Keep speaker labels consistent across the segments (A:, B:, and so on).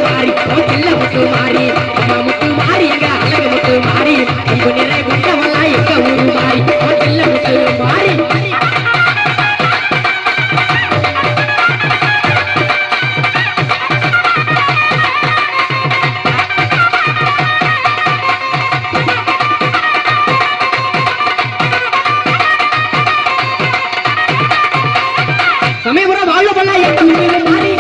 A: மாறி செல்ல முத்து மாறி அம்மா முத்து மாறி எங்க அழகு முத்து மாறி அன்பு நிறை கொண்டவளா எங்க ஊரு மாறி செல்ல முத்து மாறி சமயபுரம் வாழ்வு பண்ணா எங்க முத்து மாறி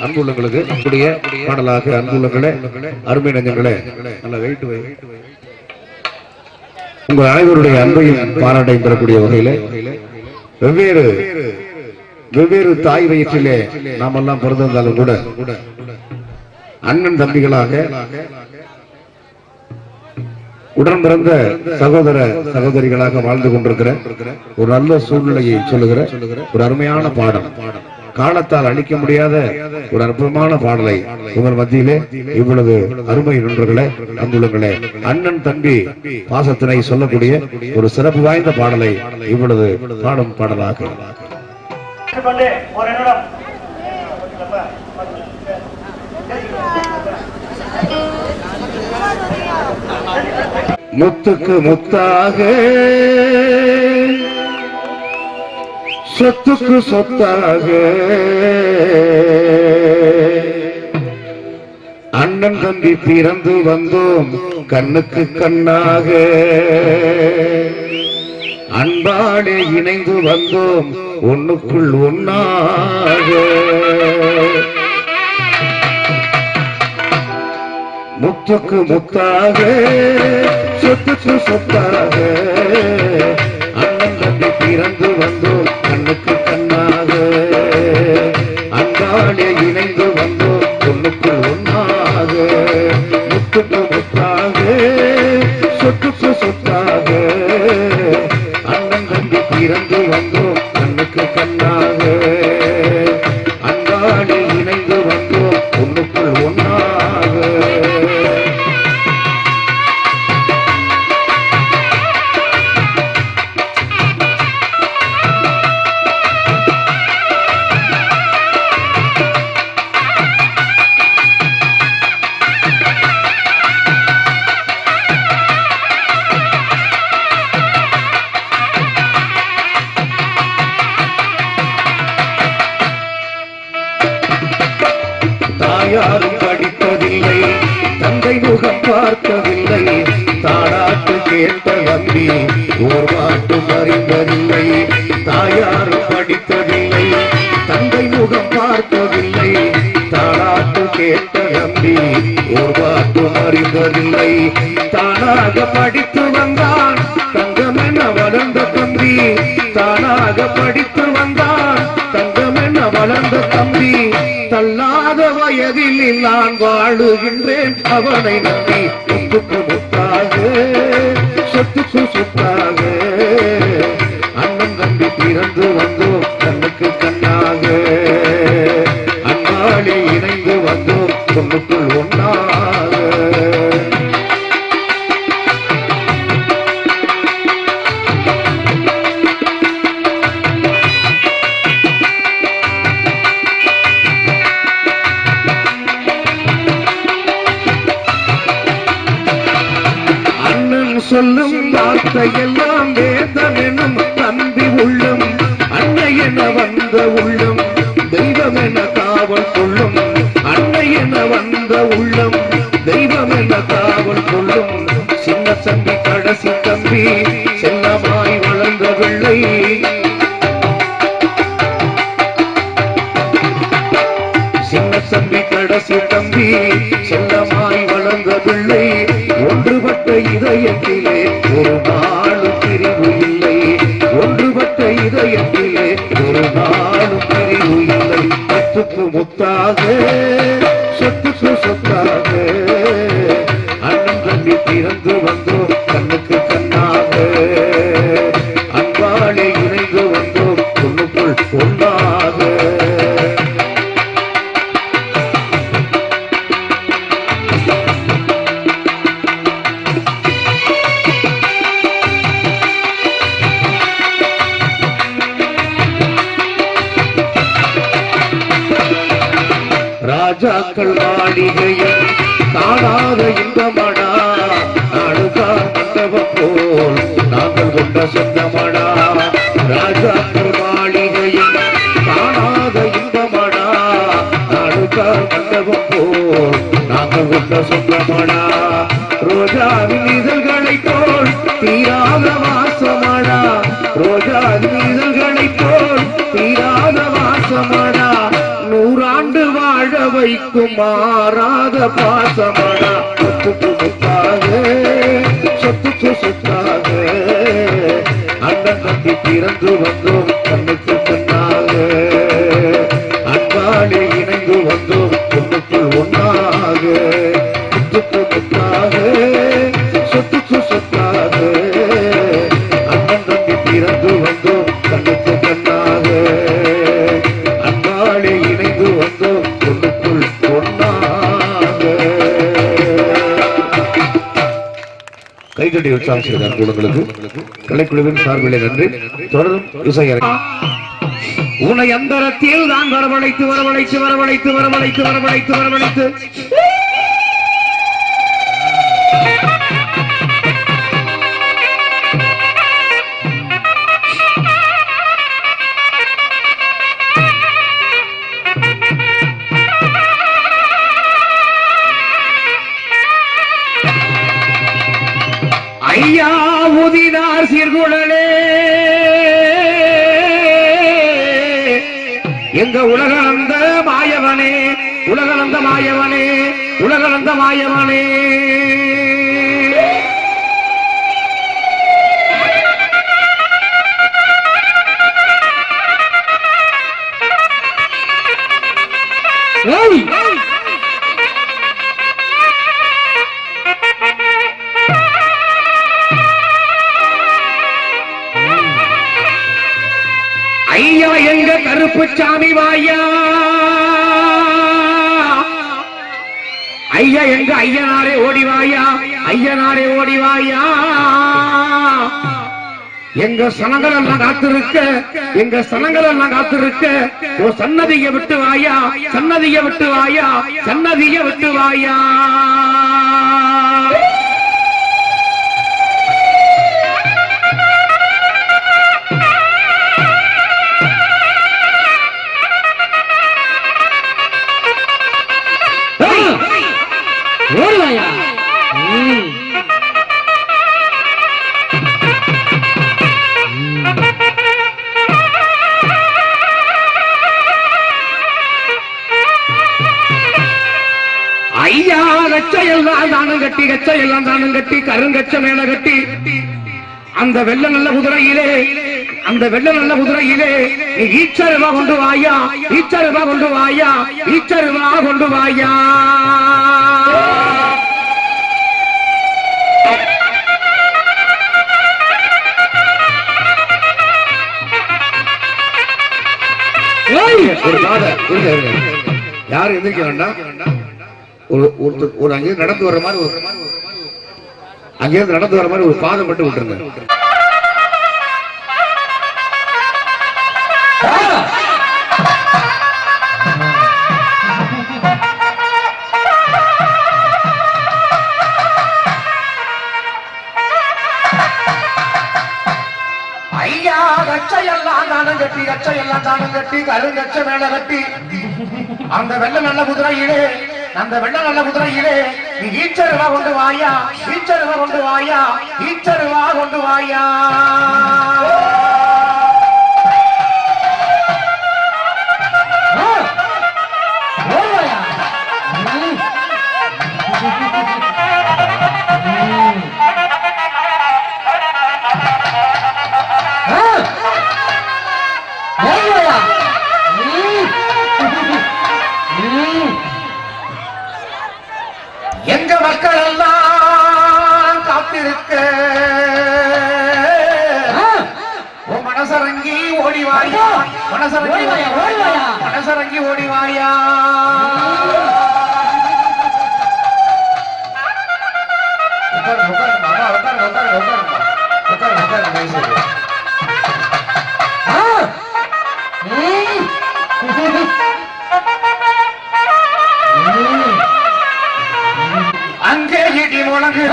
B: அன்புள்ளங்களுக்கு நம்முடைய பாடலாக அன்புள்ளங்களே அருமை நெஞ்சங்களே நல்ல வெயிட் உங்கள் அனைவருடைய அன்பையும் பாராட்டை பெறக்கூடிய வகையில வெவ்வேறு தாய் வயிற்றிலே நாம் எல்லாம் பிறந்திருந்தாலும் கூட அண்ணன் தம்பிகளாக உடன் பிறந்த சகோதர சகோதரிகளாக வாழ்ந்து கொண்டிருக்கிற ஒரு நல்ல சூழ்நிலையை சொல்லுகிற ஒரு அருமையான பாடம், காலத்தால் அழிக்க முடியாத ஒரு அற்புதமான பாடலை உங்கள் மத்தியிலே இவ்வளவு அருமை நண்பர்களே அன்புள்ளங்களே அண்ணன் தம்பி பாசத்தினை சொல்லக்கூடிய ஒரு சிறப்பு வாய்ந்த பாடலை இவ்வளவு பாடும் பாடலாக முத்துக்கு முத்தாக சொத்துக்கு சொத்தாக அண்ணன் தம்பி பிறந்து வந்தோம் கண்ணுக்கு கண்ணாக அன்பாடே இணைந்து வந்தோம் ஒண்ணுக்குள் ஒன்னாக முத்துக்கு முத்தாக சொத்துக்கு சொத்தாக அண்ணன் தம்பி பிறந்து வந்தோம் கண்ணுக்கு கண்ணாக அன்பாலே இணைந்து வந்தோம் பொண்ணுக்குள் ஒன்னாக முத்துக்கு முத்தாக சொத்துக்கு சொத்தாக அண்ணன் தம்பி பிறந்து வந்தோம் கண்ணுக்கு கண்ணாக அன்பாலே இணைந்து வந்தோம் பொண்ணுக்குள் ஒன்னாக தாயாரும் படிப்பதில்லை தந்தை முகம் பார்த்ததில்லை தாடாட்டு கேட்ட தம்பி ஓர் மாட்டும் அறிந்ததில்லை தாயாரும் படித்ததில்லை தந்தை முகம் பார்த்ததில்லை தாடாட்டு கேட்ட தம்பி ஓர் மாட்டும் அறிந்ததில்லை தானாக படித்து வந்தான் தங்கமென வளர்ந்த தம்பி தானாக படித்து வந்தான் தங்கமென வளர்ந்த தம்பி தள்ளாத வயதில் நான் வாழுகின்றேன் அவனை நம்பி முத்துக்கு முத்தாக சொத்துக்கு சொத்தாக அண்ணன் தம்பி பிறந்து வந்தோம் கண்ணுக்கு கண்ணாக அன்பாலே இணைந்து வந்தோம் பொண்ணுக்குள் ஒன்னாக சொல்லும் வார்த்தையெல்லாம் வேதமெனும் தம்பி உள்ளம் அன்னை என வந்த உள்ளம் தெய்வம் என காவல் கொள்ளும் அன்னை என வந்த உள்ளம் தெய்வம் என காவல் கொள்ளும் சின்ன தம்பி கடைசி தம்பி செல்லமாய் வளர்ந்த பிள்ளை சின்ன தம்பி கடைசி தம்பி செல்லமாய் வளர்ந்த பிள்ளை ஒன்றுபட்ட இதயத்திலே ஒரு நாளும் பிரிவு இல்லை ஒன்றுபட்ட இதயத்திலே ஒரு நாளும் பிரிவு இல்லை சொத்துக்கு முத்தாக சொத்துக்கு சொத்தாக அண்ணன் தம்பி பிறந்து வந்தோம் கண்ணுக்கு கண்ணாக அன்பாலே இணைந்து வந்தோம் பொண்ணுக்குள் ஒன்றாக ராஜாக்கள் மாளிகையில் காணாத இன்பமடா நாடுகார் மண்டபம் போல் நாங்கள் கொண்ட சொந்தமடா ராஜாக்கள் மாளிகையில் காணாத இன்பமடா நாடுகார் மண்டபம் போல் நாங்கள் கொண்ட சொந்தமடா ரோஜாவின் இதழ்களை போல் தீராத வாசமடா ரோஜாவின் இதழ்களை போல் தீராத வாசமடா நூறாண்டு வாழ வைக்கும் மாறாத பாசமடா சொத்துக்கு முத்தாக சொத்துக்கு சொத்தாக அண்ணன் தம்பி பிறந்து வந்தோம் கண்ணுக்கு கண்ணாக அன்பாலே இணைந்து வந்தோம் பொண்ணுக்குள் ஒன்னாக சொத்துக்கு முத்தாக சொத்துக்கு சொத்தாக அண்ணன் தம்பி பிறந்து வந்தோம் கண்ணுக்கு கண்ணாக அன்பாலே இணைந்து வந்தோம் பொண்ணுக்குள் ஒன்னாக கைதட்டி உற்சாகம் செய்த அன்புள்ளங்களுக்கு கலைக்குழுவின் சார்பிலே நன்றி. தொடரும் இசையரங்கம். உன்னை அந்தரத்தில் தான் வரவழைத்து வரவழைத்து வரவழைத்து வரவழைத்து வரவழைத்து வரவழைத்து ஐயா உதினார் சீர்குழலே எங்க உலகளந்த மாயவனே உலகளந்த மாயவனே உலகளந்த மாயவனே
A: எங்க கருப்பு சாமி வாயா ஐயா எங்க ஐயனாரே ஓடிவாயா ஐயனாரே ஓடிவாயா எங்க சனங்கள் எல்லாம் காத்திருக்க எங்க சனங்கள் எல்லாம் காத்திருக்க ஓ சன்னதிய விட்டு வாயா சன்னதிய விட்டு வாயா சன்னதிய விட்டு வாயா ஓடுவாயா ஐயா கச்சையெல்லாம் தானும் கட்டி கச்சையெல்லாம் தானும் கட்டி கருங்கச்ச மேல கட்டி அந்த வெள்ள நல்ல குதிரையிலே அந்த வெள்ள நல்ல குதிரையிலே நீ ஈச்சருவா கொண்டு வாயா ஈச்சருவா கொண்டு வாயா ஈச்சருவா கொண்டு வாயா
B: ஒரு யாரும் எந்திரிக்க வேண்டாம் ஒரு அங்கிருந்து நடந்து வர்ற மாதிரி அங்கிருந்து நடந்து வர மாதிரி ஒரு பாதம் மட்டும் விட்டுருங்க
A: ஐயா கச்சையெல்லாம் தானம் கட்டி கச்சையெல்லாம் தானம் கட்டி கருங்கச்ச மேல கட்டி அந்த வெள்ள நல்ல குதிரையிலே அந்த வெள்ள நல்ல குதிரையிலே நீ ஈச்சருவா கொண்டு வாயா ஈச்சருவா கொண்டு வாயா ஈச்சருவா கொண்டு வாயா எங்க மக்கள் எல்லாம் காத்திருக்க மனசரங்கி ஓடிவாயா மனசரங்கி மனசரங்கி ஓடிவாயா அங்கே இடி முழங்கு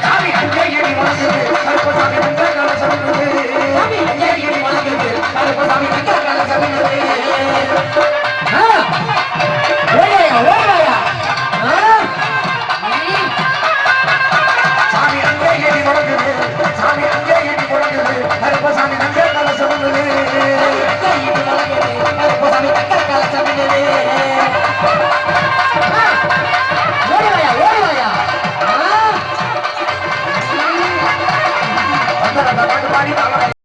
A: சாமி அங்கே இடி முழங்கு கருப்பசாமி வந்த கலசமிடுது சாமி அங்கே இடி முழங்கு கருப்பசாமி வந்த கலசமிடுது ஓடுவாயா ஓடுவாயா சாமி அங்கே இடி முழங்கு சாமி அங்கே இடி முழங்கு கருப்பசாமி வந்த கலசமிடுது கருப்பசாமி வந்த கலசமிடுது ஓடுவாயா ஓடுவாயா பாடி